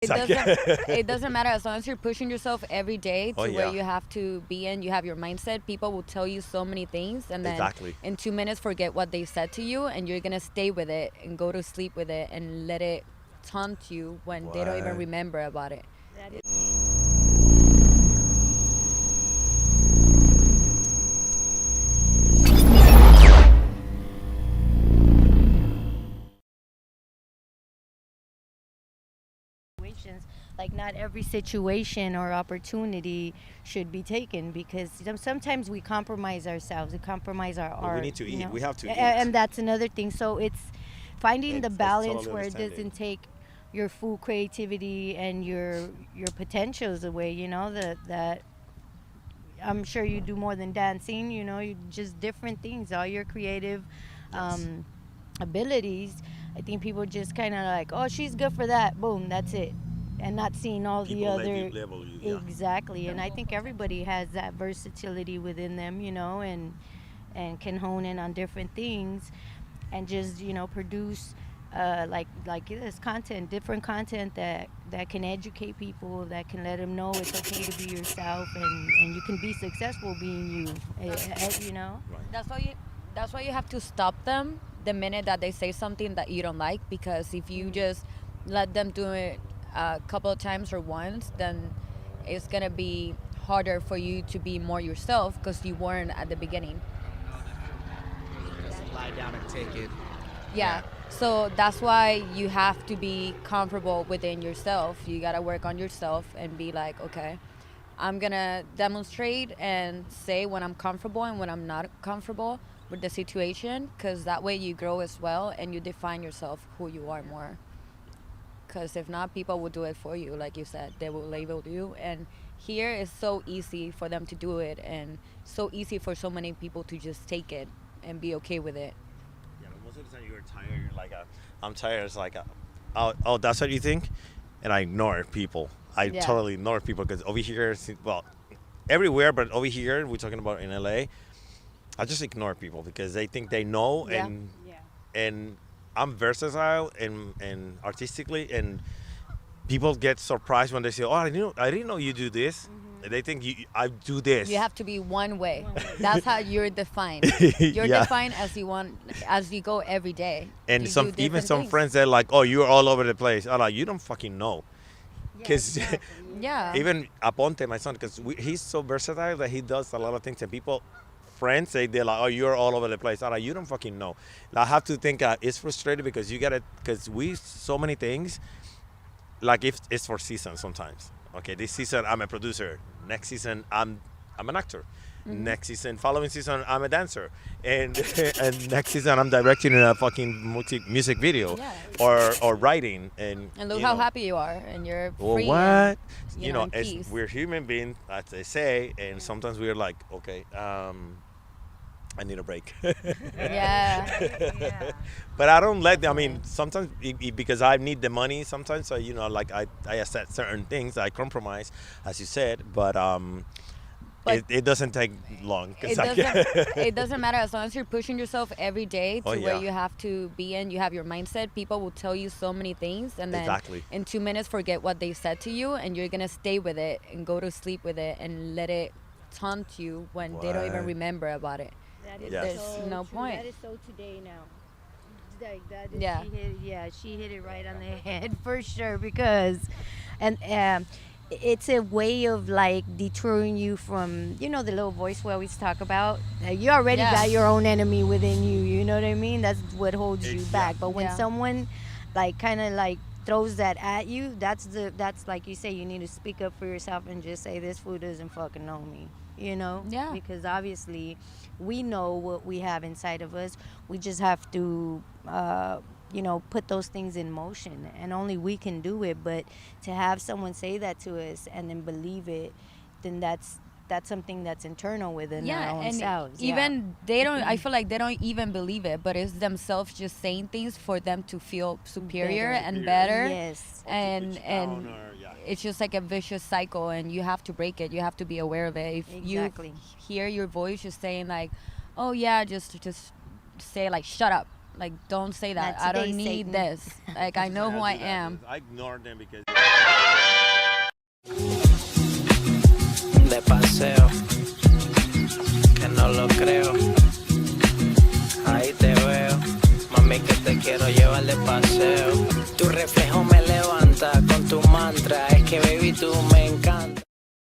It doesn't matter as long as you're pushing yourself every day to where you have to be in. You have your mindset. People will tell you so many things, and then in 2 minutes forget what they said to you, and you're gonna stay with it and go to sleep with it and let it taunt you when they don't even remember about it. Like not every situation or opportunity should be taken, because sometimes we compromise ourselves, we compromise our art. We need to eat. We have to eat. And that's another thing. So it's finding the balance where it doesn't take your full creativity and your potentials away. That I'm sure you do more than dancing. You just different things. All your creative abilities. I think people just kind of like, oh, she's good for that. Boom, that's it. And not seeing all the other level you, exactly. And I think everybody has that versatility within them, and can hone in on different things, and just produce like this content, different content that can educate people, that can let them know it's okay to be yourself, and you can be successful being you. That's why you have to stop them the minute that they say something that you don't like, because if you just let them do it a couple of times or once, then it's gonna be harder for you to be more yourself because you weren't at the beginning. Just lie down and take it. Yeah. So that's why you have to be comfortable within yourself. You gotta work on yourself and be like, okay, I'm gonna demonstrate and say when I'm comfortable and when I'm not comfortable with the situation, because that way you grow as well and you define yourself who you are more. Because if not, people will do it for you. Like you said, they will label you. And here it's so easy for them to do it, and so easy for so many people to just take it and be okay with it. Yeah, most of the time you're tired. You're like, I'm tired. It's like, oh, that's what you think? And I ignore people. I totally ignore people, because over here, well, everywhere, but over here, we're talking about in LA, I just ignore people because they think they know, and I'm versatile and artistically, and people get surprised when they say, "Oh, I didn't know you do this." Mm-hmm. They think I do this. You have to be one way. That's how you're defined. You're defined as you go every day. And even some friends, they're like, "Oh, you're all over the place." I'm like, "You don't fucking know." Because even Aponte, my son, because he's so versatile that he does a lot of things, and friends say, they're like, "Oh, you're all over the place." I'm like, "You don't fucking know." I have to think it's frustrating because because we so many things. Like if it's for seasons sometimes. Okay, this season I'm a producer. Next season I'm an actor. Mm-hmm. Next season, following season, I'm a dancer, and and next season I'm directing in a fucking music video, or writing, and look how happy you are, and you're free. Well, what peace. we're human beings, as they say, and sometimes we're like, okay, I need a break. Yeah. But I don't let them. I mean, sometimes because I need the money. Sometimes, so like I accept certain things. I compromise, as you said, but it doesn't take long. It doesn't matter as long as you're pushing yourself every day to where you have to be in. You have your mindset. People will tell you so many things, and then in 2 minutes forget what they said to you, and you're gonna stay with it and go to sleep with it and let it taunt you when they don't even remember about it. There's no point. That is so today now. Like that is, she hit it right on the head for sure, because it's a way of like deterring you from the little voice we always talk about. You already got your own enemy within you. You know what I mean? That's what holds you back. But when someone like kind of like throws that at you, that's like you say, you need to speak up for yourself and just say, this fool doesn't fucking know me. Because obviously we know what we have inside of us. We just have to put those things in motion, and only we can do it. But to have someone say that to us and then believe it, then that's something that's internal within our own selves. Even they don't. I feel like they don't even believe it, but it's themselves just saying things for them to feel superior and better. Yes, and it's just like a vicious cycle, and you have to break it. You have to be aware of it. If you hear your voice just saying like, "Oh yeah," just say like, "Shut up." Like, don't say that. I don't need this. Like, I know who I am. I ignore them because no lo creo. Ahí te veo, mami que te quiero llevar de paseo.